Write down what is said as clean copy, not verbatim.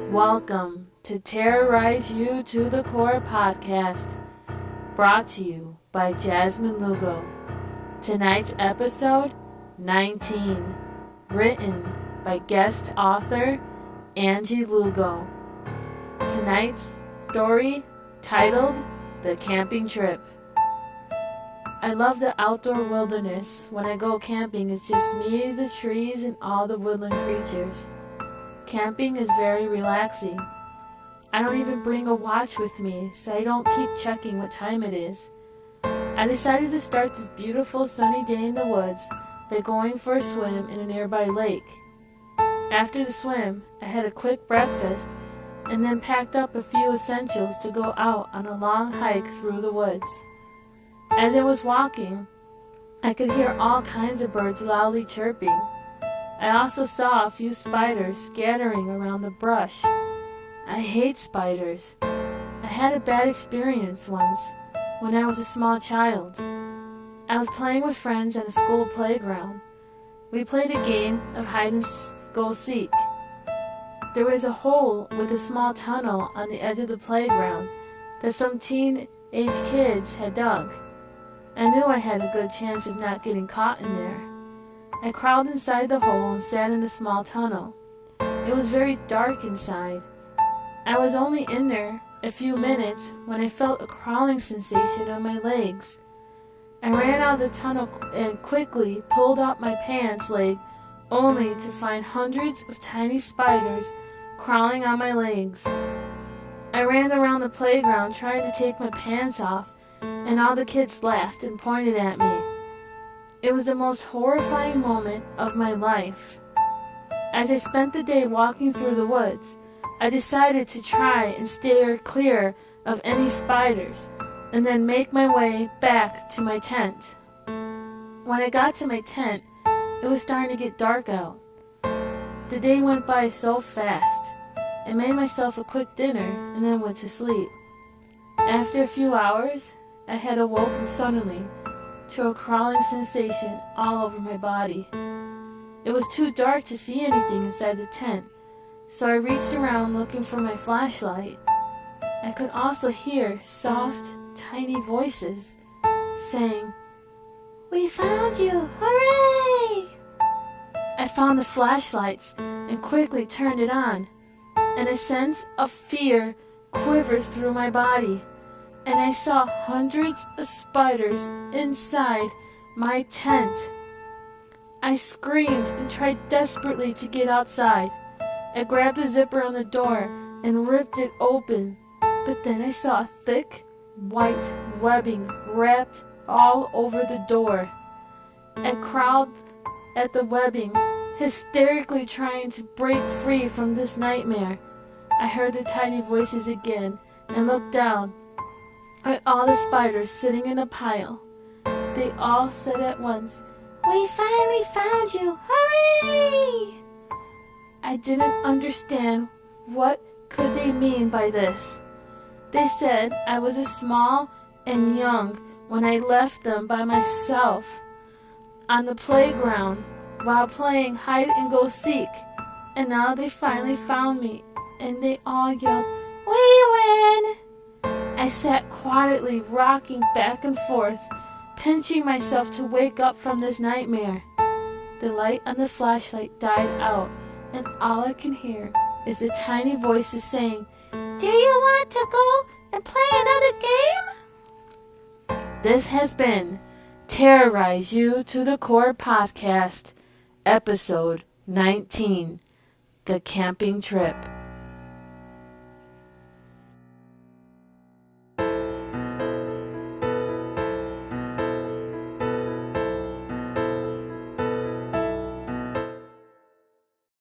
Welcome to Terrorize You to the Core podcast, brought to you by Jasmine Lugo. Tonight's episode 19, written by guest author Angie Lugo. Tonight's story titled The Camping Trip. I love the outdoor wilderness. When I go camping, it's just me, the trees, and all the woodland creatures. Camping is very relaxing. I don't even bring a watch with me, so I don't keep checking what time it is. I decided to start this beautiful sunny day in the woods by going for a swim in a nearby lake. After the swim, I had a quick breakfast and then packed up a few essentials to go out on a long hike through the woods. As I was walking, I could hear all kinds of birds loudly chirping. I also saw a few spiders scattering around the brush. I hate spiders. I had a bad experience once when I was a small child. I was playing with friends at a school playground. We played a game of hide and go seek. There was a hole with a small tunnel on the edge of the playground that some teenage kids had dug. I knew I had a good chance of not getting caught in there. I crawled inside the hole and sat in a small tunnel. It was very dark inside. I was only in there a few minutes when I felt a crawling sensation on my legs. I ran out of the tunnel and quickly pulled up my pants leg, only to find hundreds of tiny spiders crawling on my legs. I ran around the playground trying to take my pants off, and all the kids laughed and pointed at me. It was the most horrifying moment of my life. As I spent the day walking through the woods, I decided to try and steer clear of any spiders and then make my way back to my tent. When I got to my tent, it was starting to get dark out. The day went by so fast. I made myself a quick dinner and then went to sleep. After a few hours, I had awoken suddenly to a crawling sensation all over my body. It was too dark to see anything inside the tent, so I reached around looking for my flashlight. I could also hear soft, tiny voices saying, "We found you! Hooray!" I found the flashlights and quickly turned it on, and a sense of fear quivered through my body, and I saw hundreds of spiders inside my tent. I screamed and tried desperately to get outside. I grabbed the zipper on the door and ripped it open, but then I saw a thick, white webbing wrapped all over the door. I crawled at the webbing, hysterically trying to break free from this nightmare. I heard the tiny voices again and looked down at all the spiders sitting in a pile. They all said at once, "We finally found you! Hooray!" I didn't understand what could they mean by this. They said I was small and young when I left them by myself on the playground while playing hide and go seek, and now they finally found me, and they all yelled, "We win!" I sat quietly rocking back and forth, pinching myself to wake up from this nightmare. The light on the flashlight died out, and all I can hear is the tiny voices saying, "Do you want to go and play another game?" This has been Terrorize You to the Core podcast, episode 19, The Camping Trip.